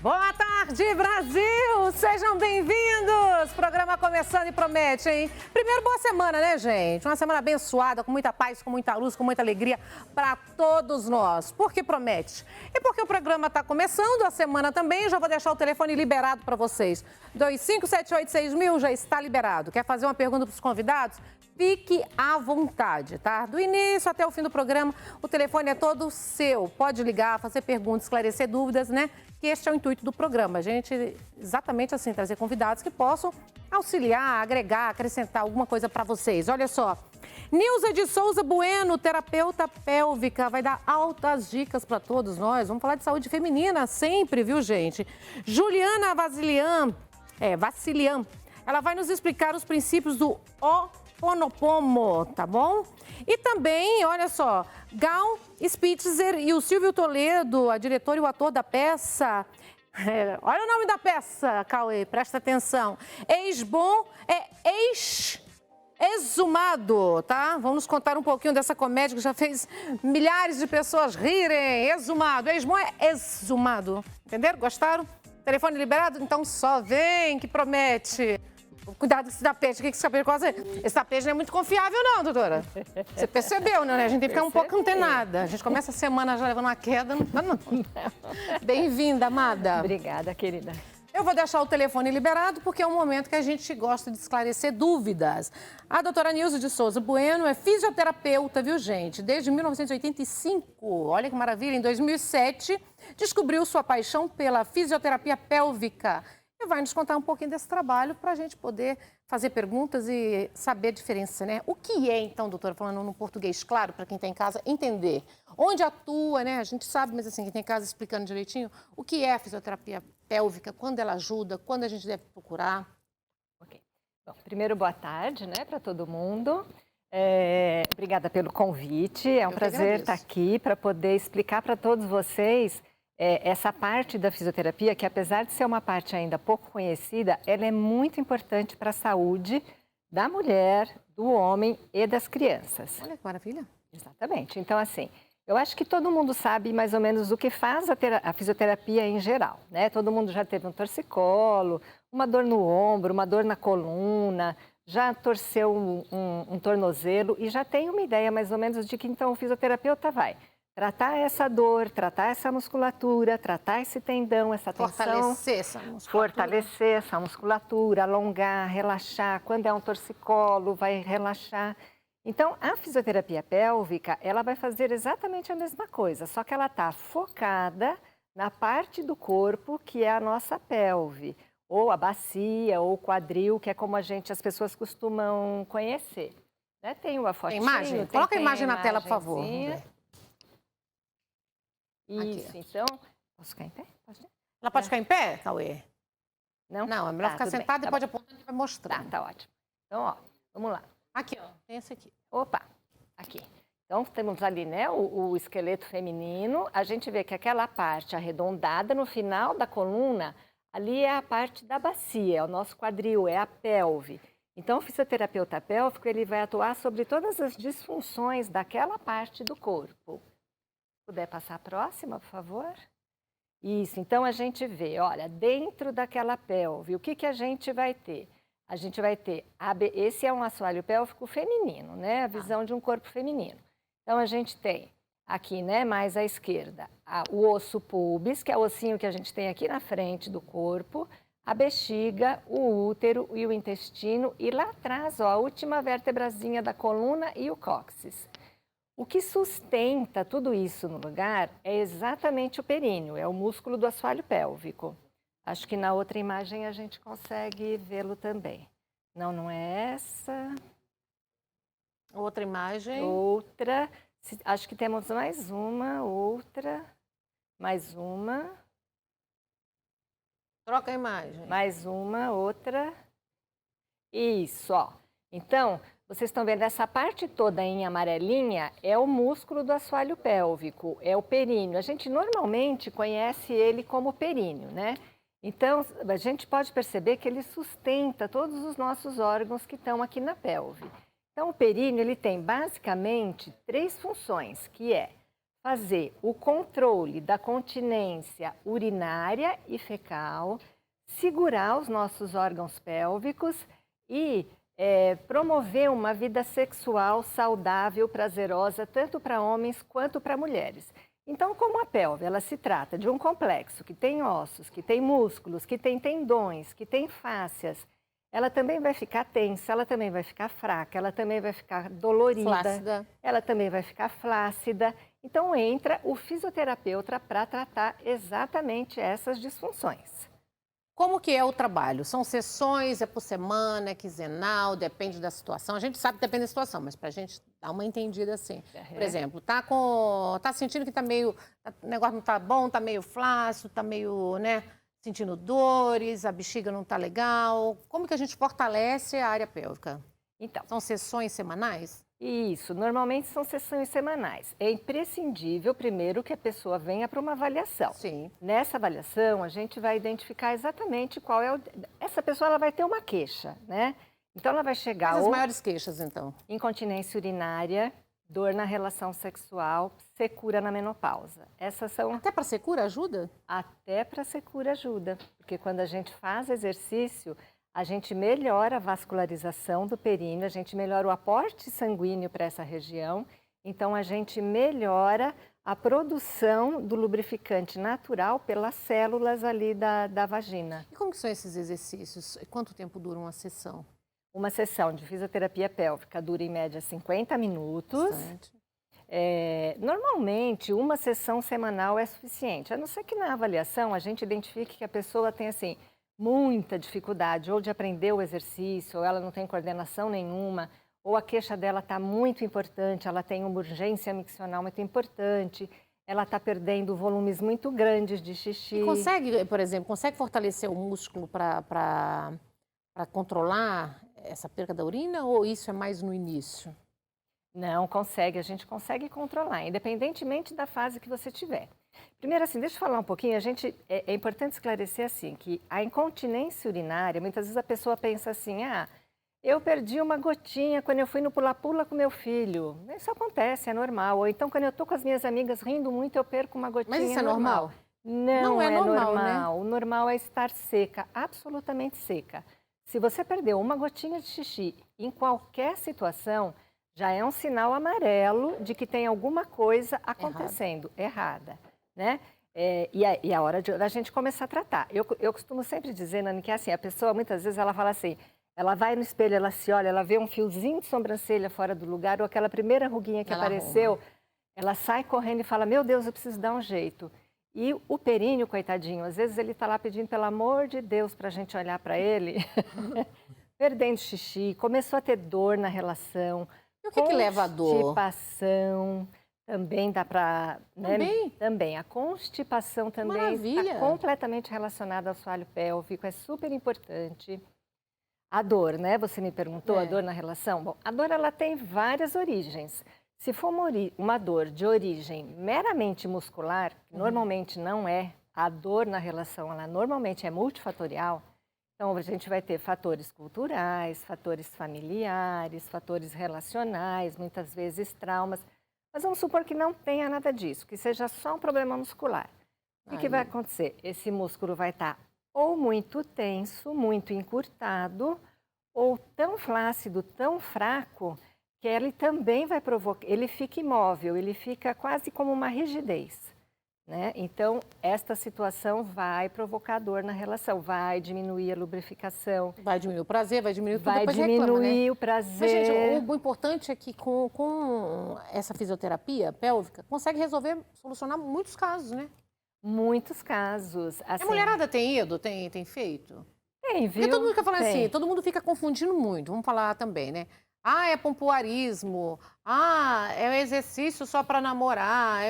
Boa tarde, Brasil! Sejam bem-vindos! Programa começando e promete, hein? Primeiro, boa semana, né, gente? Uma semana abençoada, com muita paz, com muita luz, com muita alegria para todos nós. Por que promete? E porque o programa está começando, a semana também, já vou deixar o telefone liberado para vocês. 25786000 já está liberado. Quer fazer uma pergunta para os convidados? Fique à vontade, tá? Do início até o fim do programa, o telefone é todo seu. Pode ligar, fazer perguntas, esclarecer dúvidas, né? Que este é o intuito do programa. A gente, exatamente assim, trazer convidados que possam auxiliar, agregar, acrescentar alguma coisa para vocês. Olha só, Nilza de Souza Bueno, terapeuta pélvica, vai dar altas dicas para todos nós. Vamos falar de saúde feminina sempre, viu, gente? Juliana Vassilian, ela vai nos explicar os princípios do Ho'oponopono, tá bom? E também, olha só, Gal Spitzer e o Silvio Toledo, a diretora e o ator da peça. Olha o nome da peça, Cauê, presta atenção. Ex-bom é exumado, tá? Vamos nos contar um pouquinho dessa comédia que já fez milhares de pessoas rirem. Exumado, ex-bom é exumado. Entenderam? Gostaram? Telefone liberado? Então só vem que promete. Cuidado com esse tapete, o que esse tapete quase... Esse tapete não é muito confiável não, doutora. Você percebeu, né? A gente tem que ficar um pouco antenada. A gente começa a semana já levando uma queda, não. Bem-vinda, amada. Obrigada, querida. Eu vou deixar o telefone liberado porque é um momento que a gente gosta de esclarecer dúvidas. A doutora Nilza de Souza Bueno é fisioterapeuta, viu, gente? Desde 1985, olha que maravilha, em 2007, descobriu sua paixão pela fisioterapia pélvica. E vai nos contar um pouquinho desse trabalho para a gente poder fazer perguntas e saber a diferença, né? O que é, então, doutora, falando no português claro, para quem está em casa, entender. Onde atua, né? A gente sabe, mas assim, quem tem em casa explicando direitinho, o que é a fisioterapia pélvica, quando ela ajuda, quando a gente deve procurar. Ok. Bom, primeiro, boa tarde, né, para todo mundo. Obrigada pelo convite. É um prazer estar aqui para poder explicar para todos vocês essa parte da fisioterapia, que apesar de ser uma parte ainda pouco conhecida, ela é muito importante para a saúde da mulher, do homem e das crianças. Olha que maravilha. Exatamente. Então, assim, eu acho que todo mundo sabe mais ou menos o que faz a fisioterapia em geral, né? Todo mundo já teve um torcicolo, uma dor no ombro, uma dor na coluna, já torceu um tornozelo e já tem uma ideia mais ou menos de que então o fisioterapeuta vai tratar essa dor, tratar essa musculatura, tratar esse tendão, essa tensão. Fortalecer essa musculatura. Fortalecer essa musculatura, alongar, relaxar. Quando é um torcicolo, vai relaxar. Então, a fisioterapia pélvica, ela vai fazer exatamente a mesma coisa, só que ela está focada na parte do corpo que é a nossa pelve, ou a bacia, ou o quadril, que é como as pessoas costumam conhecer. Né? Tem uma fotinho. Imagem? Coloca a imagem na tela, por favor. Isso, aqui. Então... Posso ficar em pé? Pode? Ela pode ficar em pé, Cauê? Não? Não, é melhor ficar tudo bem, sentada e tá pode bom. apontar que vai mostrar. Tá ótimo. Então, ó, vamos lá. Aqui, ó, tem esse aqui. Opa, aqui. Então, temos ali, né, o esqueleto feminino. A gente vê que aquela parte arredondada no final da coluna, ali é a parte da bacia, é o nosso quadril, é a pelve. Então, o fisioterapeuta pélvico, ele vai atuar sobre todas as disfunções daquela parte do corpo. Puder passar a próxima, por favor? Isso, então a gente vê, olha, dentro daquela pelve, o que a gente vai ter? A gente vai ter, esse é um assoalho pélvico feminino, né? A visão de um corpo feminino. Então a gente tem aqui, né, mais à esquerda, o osso pubis, que é o ossinho que a gente tem aqui na frente do corpo, a bexiga, o útero e o intestino, e lá atrás, ó, a última vértebrazinha da coluna e o cóccix. O que sustenta tudo isso no lugar é exatamente o períneo, é o músculo do assoalho pélvico. Acho que na outra imagem a gente consegue vê-lo também. Não, não é essa. Outra imagem. Outra. Acho que temos mais uma, outra, mais uma. Troca a imagem. Mais uma, outra. Isso, ó. Então, vocês estão vendo essa parte toda em amarelinha é o músculo do assoalho pélvico, é o períneo. A gente normalmente conhece ele como períneo, né? Então, a gente pode perceber que ele sustenta todos os nossos órgãos que estão aqui na pelve. Então, o períneo ele tem basicamente 3 funções, que é fazer o controle da continência urinária e fecal, segurar os nossos órgãos pélvicos e promover uma vida sexual saudável, prazerosa, tanto para homens quanto para mulheres. Então, como a pelve, ela se trata de um complexo que tem ossos, que tem músculos, que tem tendões, que tem fáscias, ela também vai ficar tensa, ela também vai ficar fraca, ela também vai ficar dolorida, Flácida. ela também vai ficar flácida. Então, entra o fisioterapeuta para tratar exatamente essas disfunções. Como que é o trabalho? São sessões, é por semana, é quinzenal, depende da situação. A gente sabe que depende da situação, mas para a gente dar uma entendida assim. Por exemplo, tá sentindo que o negócio não tá bom, tá meio flácido, tá meio, né, sentindo dores, a bexiga não tá legal. Como que a gente fortalece a área pélvica? Então, São sessões semanais? isso, normalmente são sessões semanais. É imprescindível, primeiro, que a pessoa venha para uma avaliação. Sim. Nessa avaliação, a gente vai identificar exatamente qual é o... Essa pessoa ela vai ter uma queixa, né? Então, ela vai chegar... Quais as maiores queixas, então? Incontinência urinária, dor na relação sexual, secura na menopausa. Essas são... Até para secura ajuda? Até para secura ajuda, porque quando a gente faz exercício... A gente melhora a vascularização do períneo, a gente melhora o aporte sanguíneo para essa região, então a gente melhora a produção do lubrificante natural pelas células ali da vagina. E como que são esses exercícios? Quanto tempo dura uma sessão? Uma sessão de fisioterapia pélvica dura em média 50 minutos. Normalmente, uma sessão semanal é suficiente, a não ser que na avaliação a gente identifique que a pessoa tem assim... muita dificuldade ou de aprender o exercício, ou ela não tem coordenação nenhuma, ou a queixa dela está muito importante, ela tem uma urgência miccional muito importante, ela está perdendo volumes muito grandes de xixi. E consegue, por exemplo, fortalecer o músculo para controlar essa perda da urina ou isso é mais no início? Não, consegue, a gente consegue controlar, independentemente da fase que você tiver. Primeiro, assim, deixa eu falar um pouquinho, é importante esclarecer assim, que a incontinência urinária, muitas vezes a pessoa pensa assim, eu perdi uma gotinha quando eu fui no pula-pula com meu filho. Isso acontece, é normal. Ou então, quando eu estou com as minhas amigas rindo muito, eu perco uma gotinha. Mas isso é normal? Não é normal, né? O normal é estar seca, absolutamente seca. Se você perdeu uma gotinha de xixi em qualquer situação, já é um sinal amarelo de que tem alguma coisa acontecendo errada. Né? E a hora da gente começar a tratar. Eu costumo sempre dizer, Nani, que assim, a pessoa muitas vezes ela fala assim, ela vai no espelho, ela se olha, ela vê um fiozinho de sobrancelha fora do lugar ou aquela primeira ruguinha que apareceu, ela sai correndo e fala, meu Deus, eu preciso dar um jeito. E o períneo, coitadinho, às vezes ele está lá pedindo, pelo amor de Deus, para a gente olhar para ele, perdendo xixi, começou a ter dor na relação. E o que leva a dor? Constipação. Também dá para... Também. A constipação também está completamente relacionada ao assoalho pélvico, é super importante. A dor, né? Você me perguntou, a dor na relação? Bom, a dor ela tem várias origens. Se for uma dor de origem meramente muscular, normalmente não é, a dor na relação, ela normalmente é multifatorial, então a gente vai ter fatores culturais, fatores familiares, fatores relacionais, muitas vezes traumas. Mas vamos supor que não tenha nada disso, que seja só um problema muscular. O que vai acontecer? Esse músculo vai estar ou muito tenso, muito encurtado, ou tão flácido, tão fraco, que ele também vai provocar, ele fica imóvel, ele fica quase como uma rigidez. Né? Então, esta situação vai provocar dor na relação, vai diminuir a lubrificação. Vai diminuir o prazer, vai diminuir tudo, vai depois diminuir reclama, né? o prazer. Mas, gente, o importante é que com essa fisioterapia pélvica, consegue solucionar muitos casos, né? Muitos casos. Assim, a mulherada tem ido, tem feito? Tem, viu? Porque todo mundo fica falando assim, todo mundo fica confundindo muito, vamos falar também, né? É pompoarismo, é um exercício só para namorar,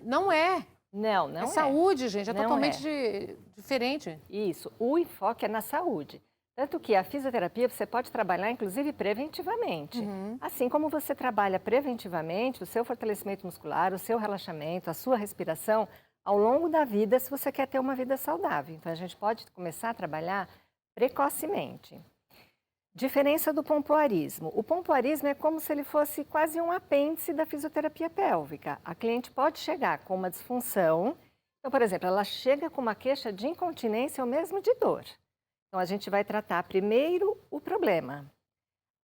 não é. Não é. Saúde, gente, é totalmente diferente. Isso, o enfoque é na saúde. Tanto que a fisioterapia você pode trabalhar, inclusive, preventivamente. Assim como você trabalha preventivamente, o seu fortalecimento muscular, o seu relaxamento, a sua respiração, ao longo da vida, se você quer ter uma vida saudável. Então, a gente pode começar a trabalhar precocemente. Diferença do pompoarismo. O pompoarismo é como se ele fosse quase um apêndice da fisioterapia pélvica. A cliente pode chegar com uma disfunção. Então, por exemplo, ela chega com uma queixa de incontinência ou mesmo de dor. Então, a gente vai tratar primeiro o problema.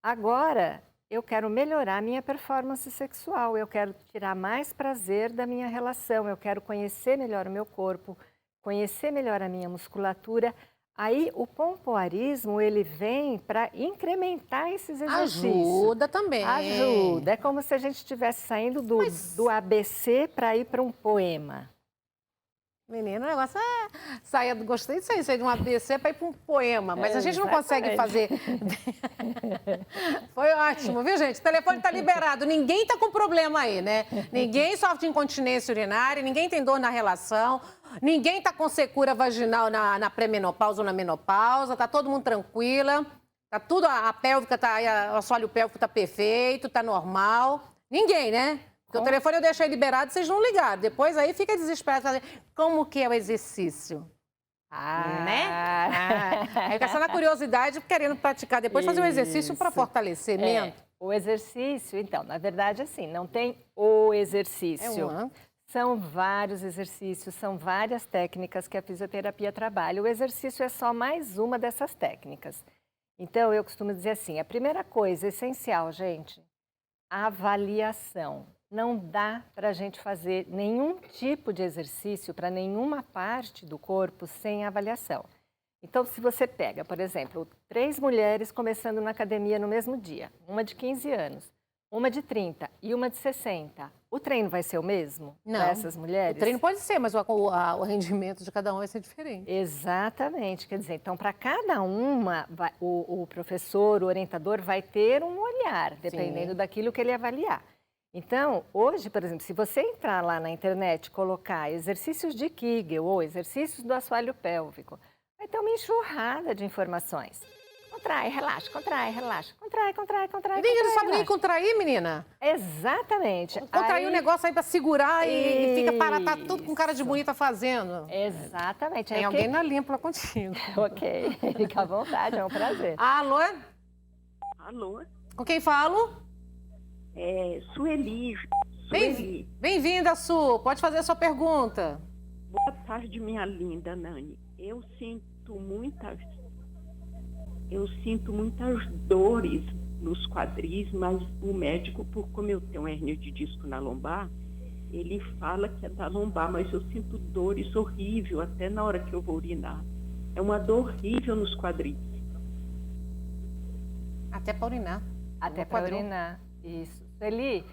Agora, eu quero melhorar a minha performance sexual, eu quero tirar mais prazer da minha relação, eu quero conhecer melhor o meu corpo, conhecer melhor a minha musculatura. Aí, o pompoarismo, ele vem para incrementar esses exercícios. Ajuda também. Ajuda. É como se a gente estivesse saindo do ABC para ir para um poema. Menina, o negócio é... Gostei disso aí, sair de um ABC para ir para um poema, mas a gente não consegue fazer... Foi ótimo, viu, gente? O telefone está liberado, ninguém está com problema aí, né? Ninguém sofre de incontinência urinária, ninguém tem dor na relação, ninguém está com secura vaginal na pré-menopausa ou na menopausa, tá todo mundo tranquila, tá tudo, a pélvica, o assoalho pélvico está perfeito, tá normal. Ninguém, né? Porque o telefone eu deixei liberado, vocês não ligaram. Depois aí fica desesperado. Como que é o exercício? Né? Aí fica só na curiosidade, querendo praticar. Depois fazer um exercício para fortalecimento. O exercício, então, na verdade, assim, não tem o exercício. São vários exercícios, são várias técnicas que a fisioterapia trabalha. O exercício é só mais uma dessas técnicas. Então, eu costumo dizer assim, a primeira coisa essencial, gente, avaliação. Não dá para a gente fazer nenhum tipo de exercício para nenhuma parte do corpo sem avaliação. Então, se você pega, por exemplo, 3 mulheres começando na academia no mesmo dia, uma de 15 anos, uma de 30 e uma de 60, o treino vai ser o mesmo para essas mulheres? O treino pode ser, mas o rendimento de cada um vai ser diferente. Exatamente. Quer dizer, então, para cada uma, o professor, o orientador vai ter um olhar, dependendo daquilo que ele avaliar. Então, hoje, por exemplo, se você entrar lá na internet e colocar exercícios de Kegel ou exercícios do assoalho pélvico, vai ter uma enxurrada de informações. Contrai, relaxa, contrai, relaxa, contrai, contrai, contrai. Ninguém não sabe nem contrair, menina. Exatamente. Contrair o negócio aí pra segurar e fica parado, tá tudo com cara de bonita fazendo. Exatamente. Tem alguém na linha lá contigo. Ok, fica à vontade, é um prazer. Alô? Alô? Com quem falo? Sueli. Bem-vinda, Su. Pode fazer a sua pergunta. Boa tarde, minha linda Nani. Eu sinto muitas dores nos quadris, mas o médico, como eu tenho hérnia de disco na lombar, ele fala que é da lombar, mas eu sinto dores horríveis até na hora que eu vou urinar. É uma dor horrível nos quadris. Até para urinar. Até para urinar, isso. Sueli,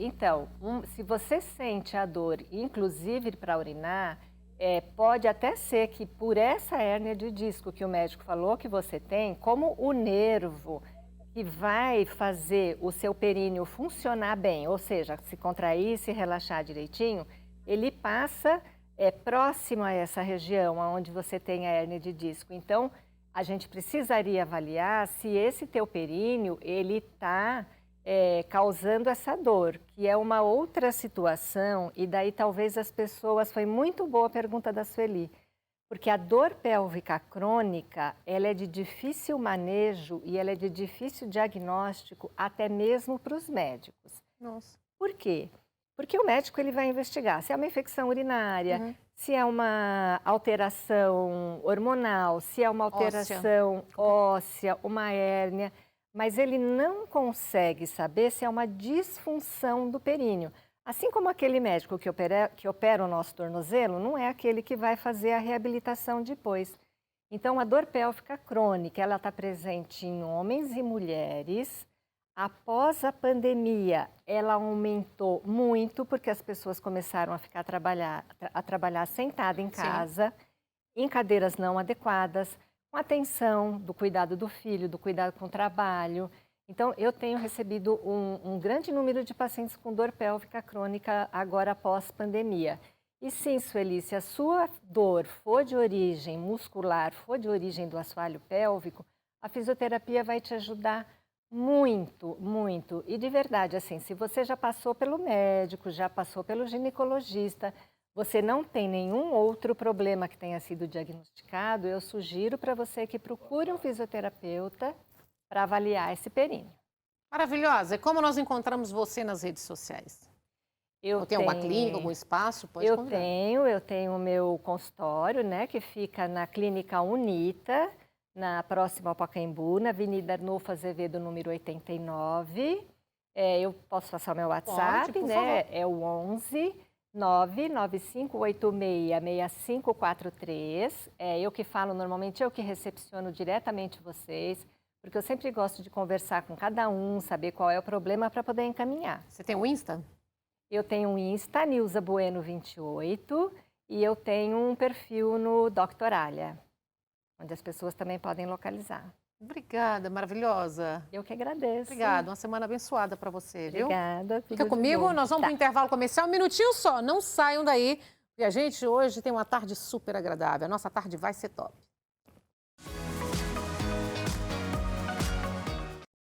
então, se você sente a dor, inclusive para urinar, pode até ser que por essa hérnia de disco que o médico falou que você tem, como o nervo que vai fazer o seu períneo funcionar bem, ou seja, se contrair, se relaxar direitinho, ele passa próximo a essa região onde você tem a hérnia de disco. Então, a gente precisaria avaliar se esse teu períneo, ele está causando essa dor, que é uma outra situação, e daí talvez as pessoas... Foi muito boa a pergunta da Sueli, porque a dor pélvica crônica, ela é de difícil manejo e ela é de difícil diagnóstico até mesmo para os médicos. Nossa. Por quê? Porque o médico ele vai investigar se é uma infecção urinária, se é uma alteração hormonal, se é uma alteração óssea, uma hérnia... Mas ele não consegue saber se é uma disfunção do períneo. Assim como aquele médico que opera o nosso tornozelo, não é aquele que vai fazer a reabilitação depois. Então, a dor pélvica crônica, ela está presente em homens e mulheres. Após a pandemia, ela aumentou muito, porque as pessoas começaram a trabalhar sentada em casa, em cadeiras não adequadas, com atenção do cuidado do filho, do cuidado com o trabalho. Então, eu tenho recebido um grande número de pacientes com dor pélvica crônica agora após pandemia. E sim, Sueli, se a sua dor for de origem muscular, for de origem do assoalho pélvico, a fisioterapia vai te ajudar muito, muito. E de verdade, assim, se você já passou pelo médico, já passou pelo ginecologista, você não tem nenhum outro problema que tenha sido diagnosticado, eu sugiro para você que procure um fisioterapeuta para avaliar esse períneo. Maravilhosa. E como nós encontramos você nas redes sociais? Ou tem alguma clínica, algum espaço? Pode convidar. Eu tenho o meu consultório, né, que fica na Clínica Unita, próxima ao Pacaembu, na Avenida Arnulfo Azevedo, número 89. Eu posso passar o meu WhatsApp, Pode, por né? favor. É o 11 995866543. Eu que falo normalmente, eu que recepciono diretamente vocês, porque eu sempre gosto de conversar com cada um, saber qual é o problema para poder encaminhar. Você tem o Insta? Eu tenho um Insta, Nilza Bueno 28, e eu tenho um perfil no Dr. Alia, onde as pessoas também podem localizar. Obrigada, maravilhosa. Eu que agradeço. Obrigada, uma semana abençoada para você, viu? Obrigada. Fica comigo, nós vamos para o intervalo comercial, um minutinho só, não saiam daí. E a gente hoje tem uma tarde super agradável, a nossa tarde vai ser top.